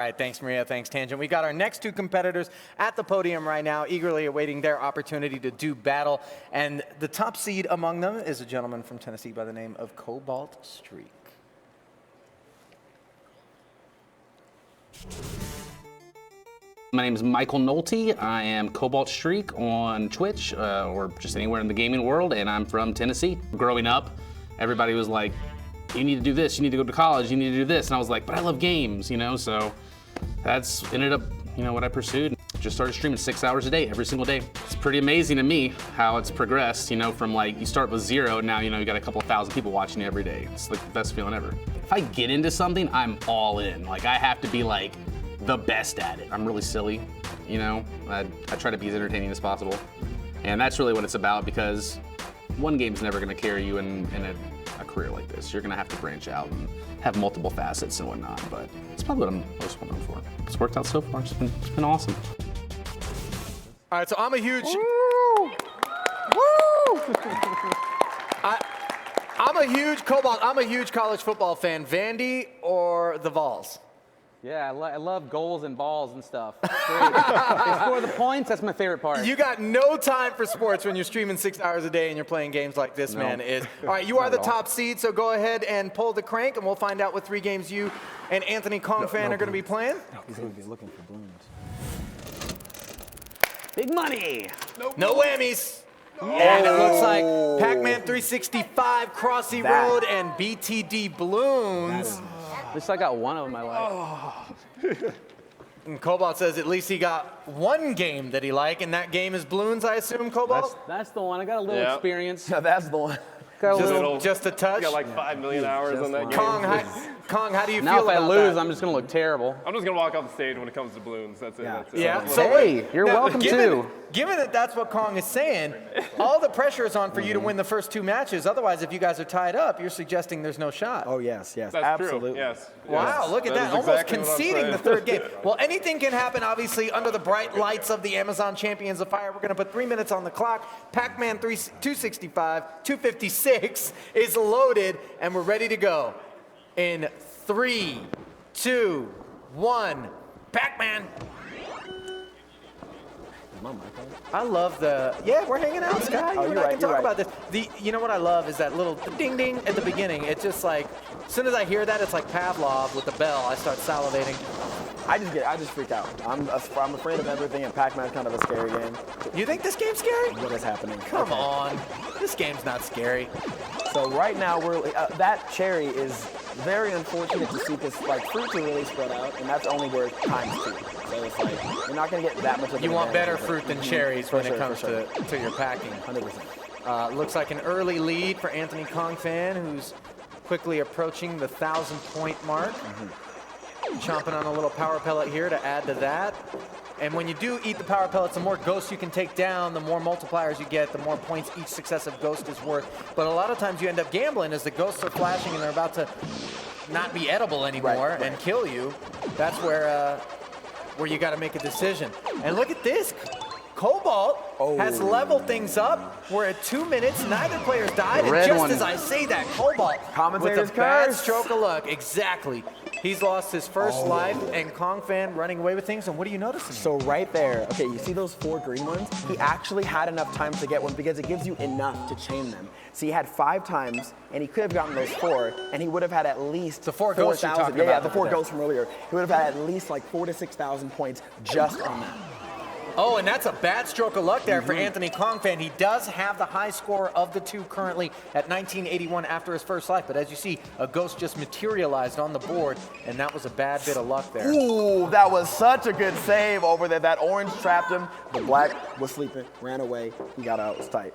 All right, thanks, Maria. Thanks, Tangent. We got our next two competitors at the podium right now, eagerly awaiting their opportunity to do battle. And the top seed among them is a gentleman from Tennessee by the name of Cobalt Streak. My name is Michael Nolte. I am Cobalt Streak on Twitch or just anywhere in the gaming world, and I'm from Tennessee. Growing up, everybody was like, you need to do this, you need to go to college, you need to do this. And I was like, but I love games, you know? So that's ended up, you know, what I pursued. Just started streaming 6 hours a day, every single day. It's pretty amazing to me how it's progressed, you know, from like, you start with 0, now, you know, you got a couple thousand people watching you every day. It's like the best feeling ever. If I get into something, I'm all in. Like, I have to be like the best at it. I'm really silly, you know? I try to be as entertaining as possible. And that's really what it's about, because one game's never gonna carry you in a career like this. You're gonna have to branch out and have multiple facets and whatnot, but it's probably what I'm most well known for. It's worked out so far, it's been awesome. All right, so I'm a huge... Woo! Woo! I'm a huge Cobalt, I'm a huge college football fan. Vandy or the Vols? Yeah, I love goals and balls and stuff. They score the points, that's my favorite part. You got no time for sports when you're streaming 6 hours a day and you're playing games like this, man. All right, you are the top seed, so go ahead and pull the crank, and we'll find out what 3 games you and Anthony Kongphan are going to be playing. He's going to be looking for balloons. Big money! No whammies. And it looks like Pac-Man 365, Crossy Road, and BTD Balloons. At least I got one of them I like. And Cobalt says at least he got one game that he liked, and that game is Balloons, I assume, Cobalt? That's the one. I got a little experience. No, that's the one. Just a touch? You got like 5 million hours on that game. Kong, how do you Now feel if I about lose, that? I'm just going to look terrible. I'm just going to walk off the stage when it comes to balloons. That's it. Yeah. That's it. Yeah. So, Hey, you're welcome too. Given that that's what Kong is saying, all the pressure is on for you to win the first 2 matches. Otherwise, if you guys are tied up, you're suggesting there's no shot. Oh, yes, that's absolutely. true. Yes. Wow, look at that. is Almost exactly what I'm conceding saying. the 3rd game. Well, anything can happen, obviously, under the bright lights of the Amazon Champions of Fire. We're going to put 3 minutes on the clock. Pac-Man 265, 256 is loaded, and we're ready to go. In 3, 2, 1, Pac-Man. I love the, we're hanging out, Sky. You and I can talk about this. You know what I love is that little ding-ding at the beginning. It's just like, as soon as I hear that, it's like Pavlov with the bell. I start salivating. I just freak out. I'm afraid of everything, and Pac-Man's kind of a scary game. You think this game's scary? What is happening? Come on. This game's not scary. So right now, that cherry is very unfortunate to see this fruit to really spread out, and that's only where times 2. So it's like, you're not going to get that much of You want better fruit than cherries when it comes to your packing. 100%. Looks like an early lead for Anthony Kongphan, who's quickly approaching the 1,000-point mark. Chomping on a little power pellet here to add to that. And when you do eat the power pellets, the more ghosts you can take down, the more multipliers you get, the more points each successive ghost is worth. But a lot of times you end up gambling as the ghosts are flashing and they're about to not be edible anymore and kill you. That's where you got to make a decision. And look at this. Cobalt has leveled things up. We're at 2 minutes. Neither player's died. And just as I say that, Cobalt with a bad stroke of luck. Exactly. He's lost his first life, and Kongphan running away with things. And what are you noticing? So right there, okay, you see those 4 green ones? He actually had enough time to get one because it gives you enough to chain them. So he had 5 times, and he could have gotten those 4, and he would have had at least the 4 ghosts you're talking about. Yeah, the 4 ghosts from earlier. He would have had at least like 4,000 to 6,000 points just on that. Oh, and that's a bad stroke of luck there for Anthony Kongphan. He does have the high score of the 2 currently at 1981 after his first life. But as you see, a ghost just materialized on the board, and that was a bad bit of luck there. Ooh, that was such a good save over there. That orange trapped him. The black was sleeping, ran away. He got out. It was tight.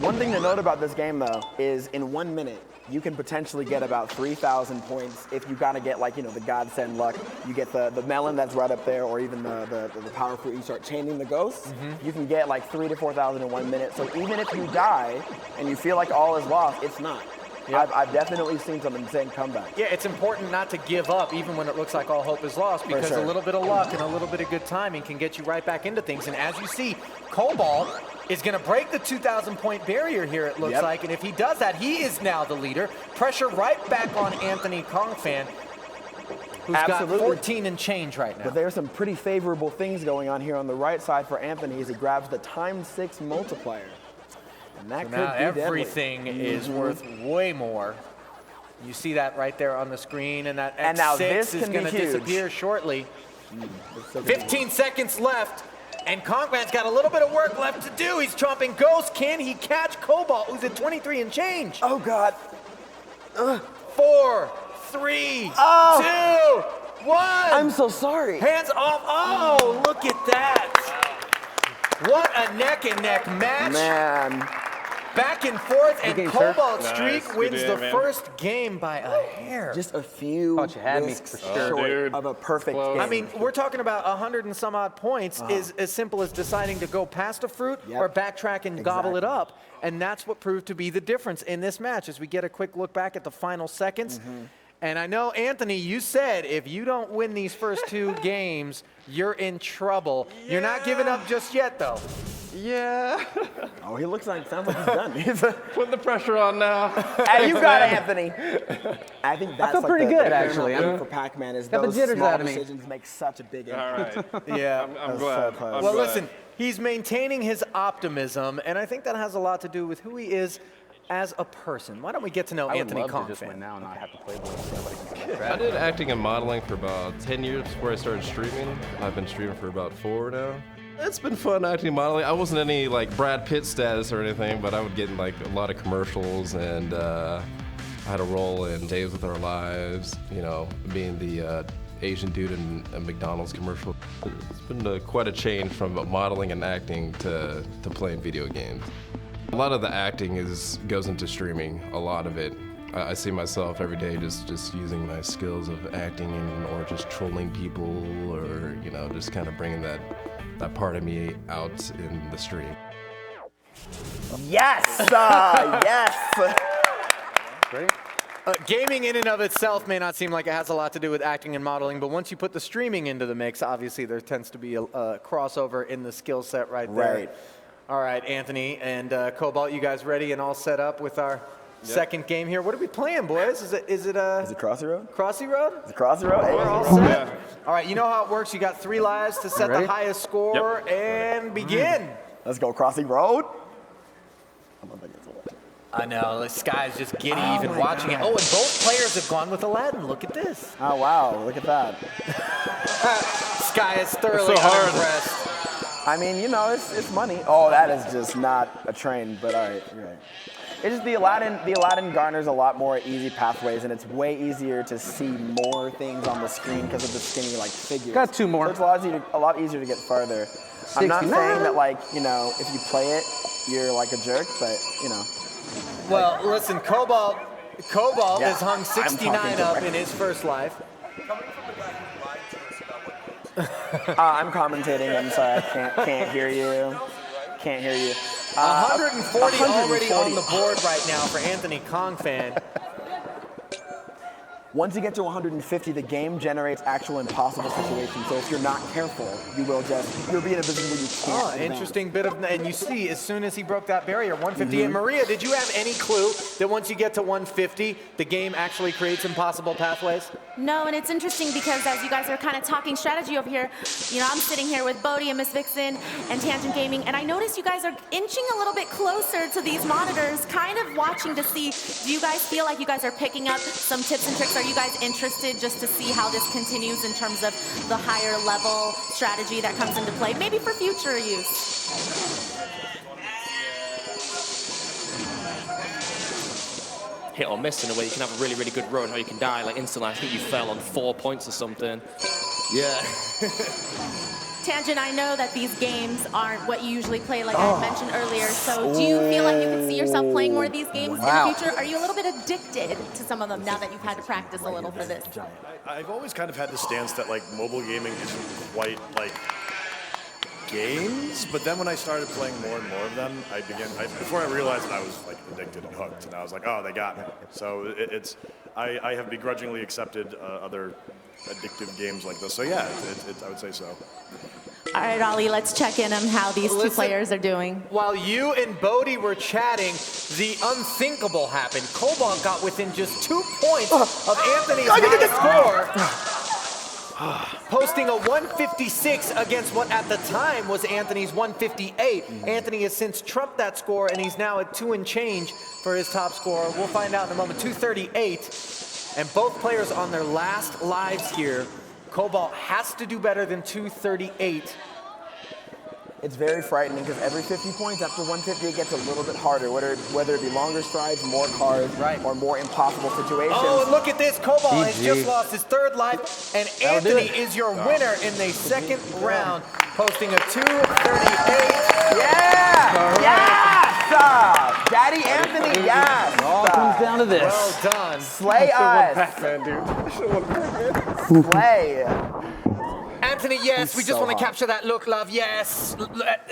One thing to note about this game, though, is in 1 minute, you can potentially get about 3,000 points if you gotta get the godsend luck. You get the melon that's right up there, or even the power fruit. You start chaining the ghosts. You can get like 3,000 to 4,000 in 1 minute. So even if you die and you feel like all is lost, it's not. Yep. I've definitely seen some insane comeback. Yeah, it's important not to give up even when it looks like all hope is lost, because a little bit of luck and a little bit of good timing can get you right back into things. And as you see, Cobalt is going to break the 2,000-point barrier here, it looks like. And if he does that, he is now the leader. Pressure right back on Anthony Kongphan. who's Absolutely. got 14 and change right now. But there's some pretty favorable things going on here on the right side for Anthony as he grabs the ×6 multiplier. And that could Now be deadly. everything is worth way more. You see that right there on the screen, and that And now X6 this is can going be to huge. disappear shortly. It's so good. 15 seconds left, and Kongphan's got a little bit of work left to do. He's chomping Ghost. Can he catch Cobalt, who's at 23 and change? Oh, God. 4, 3, 2, 1. I'm so sorry. Hands off. Oh, look at that. What a neck-and-neck match. Man. Back and forth, and game, sir. Cobalt Nice. Streak Good wins day, the man. first game by a hair. Just a few Thought you had me risks for sure. short Dude. of a perfect Close. game. I mean, we're talking about 100 and some odd points is as simple as deciding to go past a fruit Yep. or backtrack and gobble it Exactly. up. And that's what proved to be the difference in this match as we get a quick look back at the final seconds. And I know, Anthony, you said if you don't win these first 2 games, you're in trouble. You're not giving up just yet, though. Yeah. Oh, he sounds like he's done. He's a, Putting the pressure on now. hey, you got it, Anthony. I think that's feel like pretty the good, paramount actually. thing I'm- for Pac-Man is got the those jitters small out of me. decisions make such a big All impact. right. Yeah. I'm That's glad. so close. I'm Well, glad. listen, he's maintaining his optimism, and I think that has a lot to do with who he is as a person. Why don't we get to know I would Anthony love to just Kongphan? win now and not have to play with I did acting and modeling for about 10 years before I started streaming. I've been streaming for about 4 now. It's been fun acting and modeling. I wasn't any like Brad Pitt status or anything, but I would get in like a lot of commercials, and I had a role in Days with Our Lives, you know, being the Asian dude in a McDonald's commercial. It's been quite a change from modeling and acting to playing video games. A lot of the acting goes into streaming, a lot of it. I see myself every day just using my skills of acting or just trolling people, or, you know, just kind of bringing that part of me out in the stream. Yes! Yes! Great. Gaming in and of itself may not seem like it has a lot to do with acting and modeling, but once you put the streaming into the mix, obviously there tends to be a crossover in the skill set right there. Right. All right, Anthony and Cobalt, you guys ready and all set up with our second game here? What are we playing, boys? Is it Is it Crossy Road? Crossy Road? Is it Crossy Road? Hey, We're all set. All right, you know how it works. You got 3 lives to set the Ready? highest score and begin. let's go Crossy Road. I don't think it's a lot. I know, the sky's just giddy even watching it. Oh, and both players have gone with Aladdin. Look at this. Oh, wow, look at that. Sky is thoroughly so hard. unimpressed. I mean, you know, it's money. Oh, that is just not a train, but all right, you're right. It's just the Aladdin garners a lot more easy pathways, and it's way easier to see more things on the screen because of the skinny like figures. Got 2 more. So it's a lot easier to get farther. I'm not 69. saying that, like, you know, if you play it, you're like a jerk, but you know. Well, listen, Cobalt Yeah, has hung I'm 69 talking up directly. in his first life. I'm commentating. I'm sorry, I can't hear you. Can't hear you. 140 already 140. on the board right now for Anthony Kongphan. Once you get to 150, the game generates actual impossible situations. So if you're not careful, you'll be in a position where you can't. Oh, advance. interesting bit of, and you see, as soon as he broke that barrier, 150. And Maria, did you have any clue that once you get to 150, the game actually creates impossible pathways? No, and it's interesting because as you guys are kind of talking strategy over here, you know, I'm sitting here with Bodhi and Miss Vixen and Tangent Gaming, and I noticed you guys are inching a little bit closer to these monitors, kind of watching to see, do you guys feel like you guys are picking up some tips and tricks? Are you guys interested just to see how this continues in terms of the higher level strategy that comes into play, maybe for future use? Hit or miss in a way. You can have a really, really good run, or you can die like instantly. I think you fell on 4 points or something. Yeah. Tangent, I know that these games aren't what you usually play, like I mentioned earlier. So do you feel like you can see yourself playing more of these games in the future? Are you a little bit addicted to some of them now that you've had to practice a little for this? I've always kind of had the stance that like mobile gaming isn't quite like games, but then when I started playing more and more of them, before I realized it, I was like addicted and hooked, and I was like, oh, they got me. So I have begrudgingly accepted other addictive games like this. So yeah, I would say so. All right, Ollie, let's check in on how these two Listen, players are doing. While you and Bodhi were chatting, the unthinkable happened. Cobalt got within just 2 points of Anthony's high score. posting a 156 against what at the time was Anthony's 158. Anthony has since trumped that score, and he's now at 2 and change for his top score. We'll find out in a moment. 238, and both players on their last lives here. Cobalt has to do better than 238. It's very frightening because every 50 points after 150, it gets a little bit harder, whether it be longer strides, more cars, or more impossible situations. Oh, and look at this. Cobalt has just lost his 3rd life, and Anthony is your winner in the 2nd round, posting a 238. Yeah! Yes! Daddy Anthony, yes! It all comes down to this. Well done. Slay us! Pac-Man, dude. Slay! Anthony, yes, we just so want to hot. capture that look, love, yes.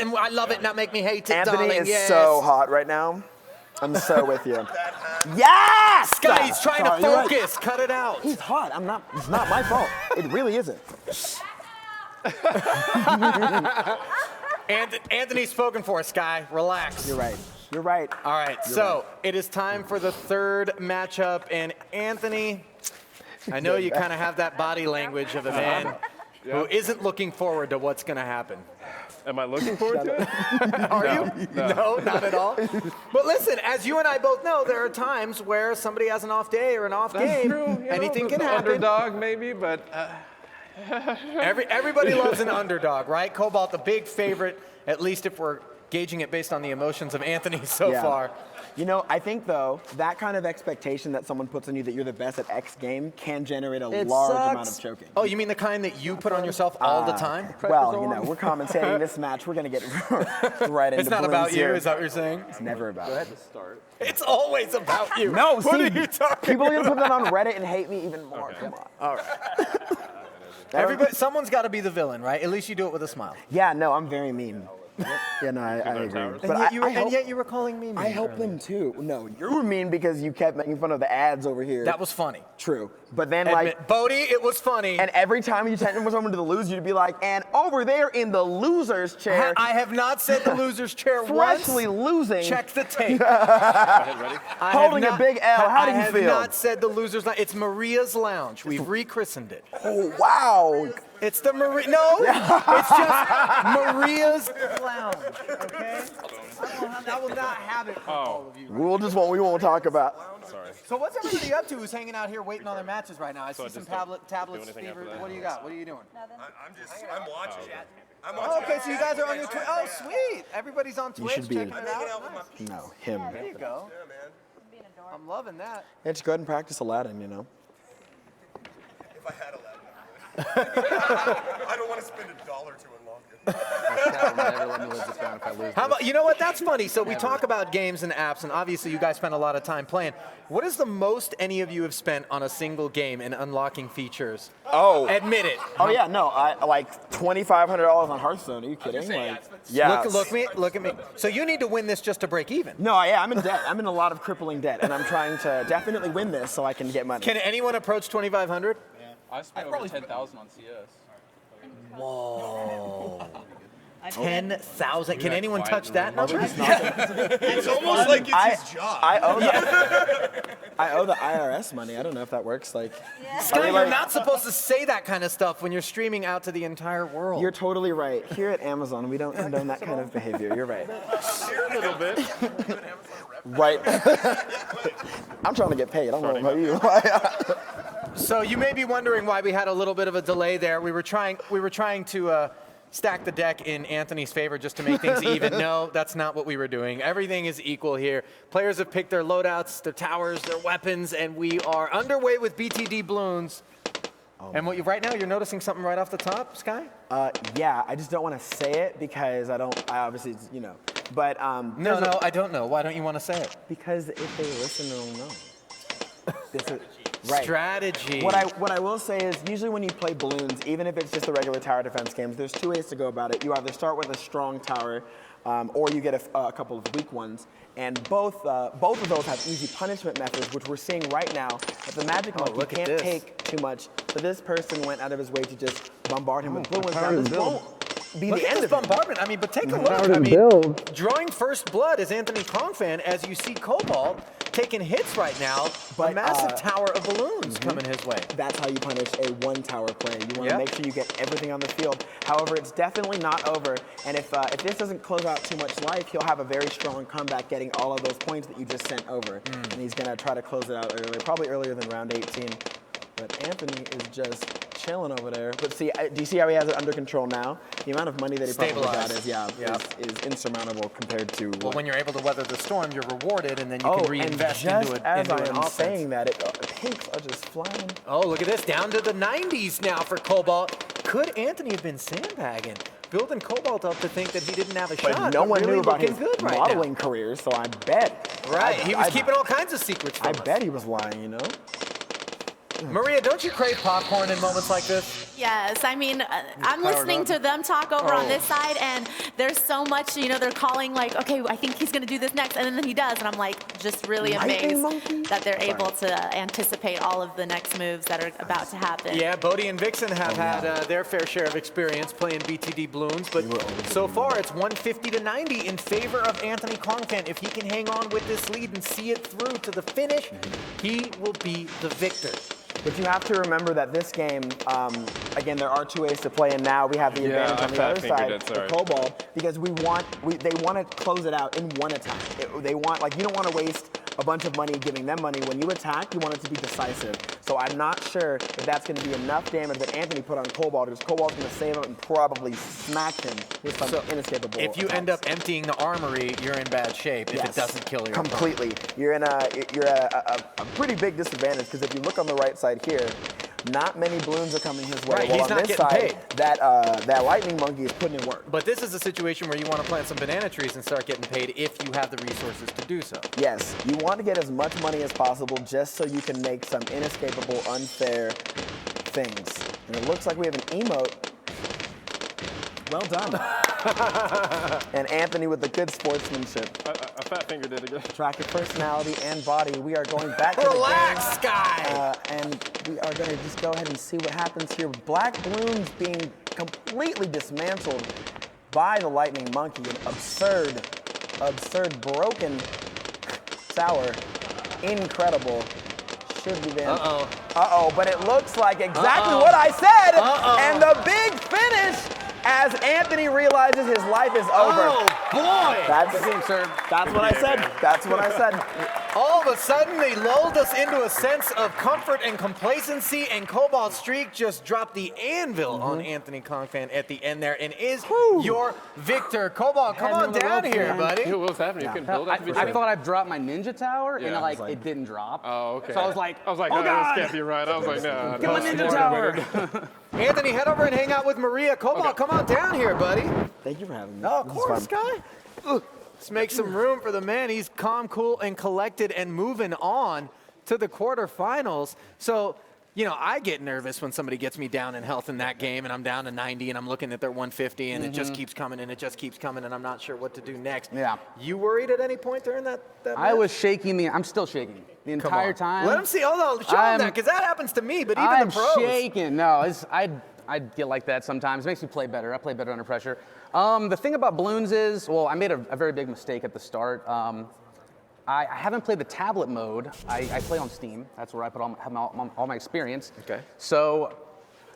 And I love it, now make me hate it, Anthony darling, is yes. so hot right now. I'm so with you. Yes! Sky, he's trying to You're right. focus, cut it out. He's hot. It's not my fault. It really isn't. Anthony's spoken for, Sky, relax. You're right. You're right. All right, so it is time for the 3rd matchup, and Anthony, I know you kind of have that body language of a man who isn't looking forward to what's going to happen. Am I looking forward to it? Are you? No, not at all. But listen, as you and I both know, there are times where somebody has an off day or an off game. True. Anything can happen. Underdog, maybe, but Everybody loves an underdog, right? Cobalt, the big favorite, at least if we're gauging it based on the emotions of Anthony so far. You know, I think, though, that kind of expectation that someone puts on you that you're the best at X game can generate a large amount of choking. Oh, you mean the kind that you put on yourself all the time? Well, you know, we're commentating this match. We're going to get right into It's not balloons about you, here. is that what you're saying? It's never about me. It's always about you. No, what see, are you talking people are going to put that on Reddit and hate me even more. Come on. All right. Everybody, someone's got to be the villain, right? At least you do it with a smile. Yeah, no, I'm very mean. Yeah, no, I agree. And yet you were calling me mean. I helped them too. No, you were mean because you kept making fun of the ads over here. That was funny. True. But then, Bodie, it was funny. And every time you sent someone to the loser, you'd be like, and over there in the loser's chair. I have not said the loser's chair once. Freshly losing. Check the tape. Holding a big L. How do you feel? I have not said the loser's lounge. It's Maria's Lounge. We've rechristened it. Oh, wow. It's the Maria. No, it's just Maria's Lounge. Okay. I will not have it for all of you. We won't talk about. sorry. So what's everybody up to who's hanging out here waiting on their matches right now? I see some tablets, fever. What do you got? What are you doing? I'm watching. I'm Oh, okay, so you guys are on your Twitch. Oh, sweet. Everybody's on Twitch should be checking it out. Nice. No, him. There you go. I'm loving that. Yeah, just go ahead and practice Aladdin, you know. If I had I don't want to spend $1 to unlock it. How about, you know what, that's funny. So we talk about games and apps, and obviously you guys spend a lot of time playing. What is the most any of you have spent on a single game in unlocking features? Oh. Admit it. Oh, yeah, no, I like $2,500 on Hearthstone. Are you kidding? Yeah. Look at me. So you need to win this just to break even. No, yeah, I'm in debt. I'm in a lot of crippling debt, and I'm trying to definitely win this so I can get money. Can anyone approach 2,500? I spent over 10,000 on CS. Whoa. 10,000. Can anyone touch that number? It's almost like it's his job. I owe the IRS money. I don't know if that works. Sky, you're not supposed to say that kind of stuff when you're streaming out to the entire world. You're totally right. Here at Amazon, we don't condone that kind of behavior. You're right. A little bit. Right. I'm trying to get paid. I don't know about you. So you may be wondering why we had a little bit of a delay there. We were trying to stack the deck in Anthony's favor just to make things even. No, that's not what we were doing. Everything is equal here. Players have picked their loadouts, their towers, their weapons, and we are underway with BTD balloons. And right now, you're noticing something right off the top, Sky? Yeah, I just don't want to say it because I obviously, you know. But No, I don't know. Why don't you want to say it? Because if they listen, they'll know. This is right. Strategy. What I will say is usually when you play balloons, even if it's just the regular tower defense games, there's two ways to go about it. You either start with a strong tower, or you get a couple of weak ones. And both of those have easy punishment methods, which we're seeing right now. But the Magic Monkey can't take too much. So this person went out of his way to just bombard him with blue ones. Now, be Look the at end this of it. bombardment. I mean, but take a look. I mean, drawing first blood is Anthony Kongphan as you see Cobalt taking hits right now. But, a massive tower of balloons coming his way. That's how you punish a one-tower play. You want to Yep. make sure you get everything on the field. However, it's definitely not over. And if this doesn't close out too much life, he'll have a very strong comeback getting all of those points that you just sent over. And he's going to try to close it out earlier, probably earlier than round 18. But Anthony is just chilling over there. But see, do you see how he has it under control now? The amount of money that he probably got Stabilized. is insurmountable compared to. Well, when you're able to weather the storm, you're rewarded, and then you can reinvest and just into as I an am offense. saying that, pinks are just flying. Oh, look at this, down to the 90s now for Cobalt. Could Anthony have been sandbagging? Building Cobalt up to think that he didn't have a shot. But no one really knew about his looking good right modeling career, so I bet. Right, he was keeping all kinds of secrets from I us. bet he was lying, you know? Maria, don't you crave popcorn in moments like this? Yes, I mean, I'm listening to them talk over on this side, and there's so much, they're calling like, okay, I think he's going to do this next, and then he does, and I'm like, just really amazed that they're able to anticipate all of the next moves that are about to happen. Yeah, Bodie and Vixen have had their fair share of experience playing BTD Balloons, but so far it's 150 to 90 in favor of Anthony Kongphan. If he can hang on with this lead and see it through to the finish, he will be the victor. But you have to remember that this game, again, there are two ways to play, and now we have the advantage on the other side, the Cobalt, because they want to close it out in one attack. They want, you don't want to waste a bunch of money giving them money. When you attack, you want it to be decisive. So I'm not sure if that's going to be enough damage that Anthony put on Cobalt, because Cobalt's going to save him and probably smack him with some inescapable If you end up emptying the armory, you're in bad shape if it doesn't kill your opponent. Completely. You're in a pretty big disadvantage, because if you look on the right side here, not many balloons are coming his way. Right, well, he's on not this getting side, that lightning monkey is putting in work. But this is a situation where you want to plant some banana trees and start getting paid if you have the resources to do so. Yes, you want to get as much money as possible just so you can make some inescapable, unfair things. And it looks like we have an emote. Well done. And Anthony with the good sportsmanship. A fat finger did it again. Track your personality and body. We are going back to the game. Relax, guy. And we are going to just go ahead and see what happens here. Black balloons being completely dismantled by the lightning monkey. An absurd, broken tower. Incredible. Should be there. But it looks like exactly what I said. And the big finish as Anthony realizes his life is over. Oh, boy. That's what I said. That's what I said. All of a sudden, they lulled us into a sense of comfort and complacency, and Cobalt Streak just dropped the anvil on Anthony Kongphan at the end there, and is your victor. Cobalt, come on down here, buddy. What was happening? You couldn't build it? I thought I dropped my ninja tower, and Yeah. it didn't drop. Oh, okay. So I was like, oh, God! this can't be right. I was like, no. Get my ninja tower! Anthony, head over and hang out with Maria. Cobalt, come on down here, buddy. Thank you for having me. Oh, of This is course, fun. guy. Let's make some room for the man. He's calm, cool, and collected and moving on to the quarterfinals. So, I get nervous when somebody gets me down in health in that game and I'm down to 90 and I'm looking at their 150 and it just keeps coming and it just keeps coming and I'm not sure what to do next. Yeah. You worried at any point during that I match? was shaking I'm still shaking the Come entire on. time. Let him see. Hold on. Show him that, because that happens to me, but even I'm the pros. shaking. No, I get like that sometimes. It makes me play better. I play better under pressure. The thing about balloons is, I made a very big mistake at the start. I haven't played the tablet mode. I play on Steam. That's where I put all my experience. Okay. So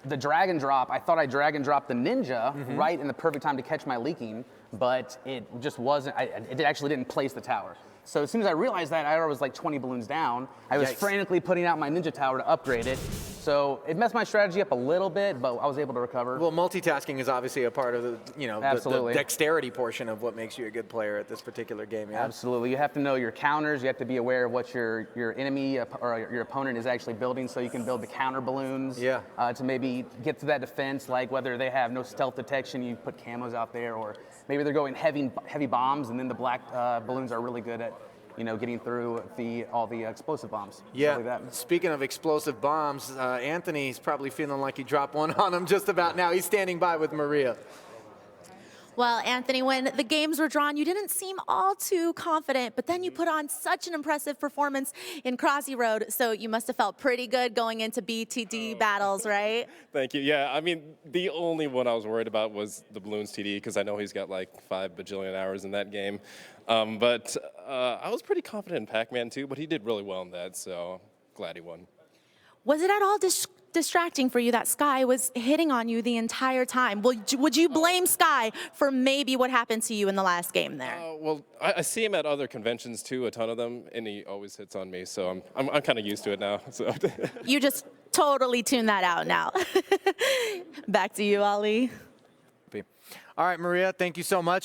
the drag and drop, I thought I drag and dropped the ninja right in the perfect time to catch my leaking, but it just wasn't, it actually didn't place the tower. So as soon as I realized that, I was like 20 balloons down. I was frantically putting out my ninja tower to upgrade it. So it messed my strategy up a little bit, but I was able to recover. Well, multitasking is obviously a part of the, Absolutely. the dexterity portion of what makes you a good player at this particular game. Yeah? Absolutely. You have to know your counters. You have to be aware of what your enemy or your opponent is actually building, so you can build the counter balloons to maybe get to that defense, like whether they have no stealth detection, you put camos out there, or maybe they're going heavy bombs, and then the black balloons are really good at getting through all the explosive bombs. Yeah. Like that. Speaking of explosive bombs, Anthony's probably feeling like he dropped one on him just about now. He's standing by with Maria. Well, Anthony, when the games were drawn, you didn't seem all too confident, but then you put on such an impressive performance in Crossy Road, so you must have felt pretty good going into BTD battles, right? Thank you. Yeah, I mean, the only one I was worried about was the Balloons TD, because I know he's got like 5 bajillion hours in that game. But I was pretty confident in Pac-Man too, but he did really well in that, so glad he won. Was it at all distracting for you that Sky was hitting on you the entire time? Would you blame Sky for maybe what happened to you in the last game there? Well, I see him at other conventions too, a ton of them, and he always hits on me, so I'm kind of used to it now. So. You just totally tune that out now. Back to you, Ali. All right, Maria, thank you so much.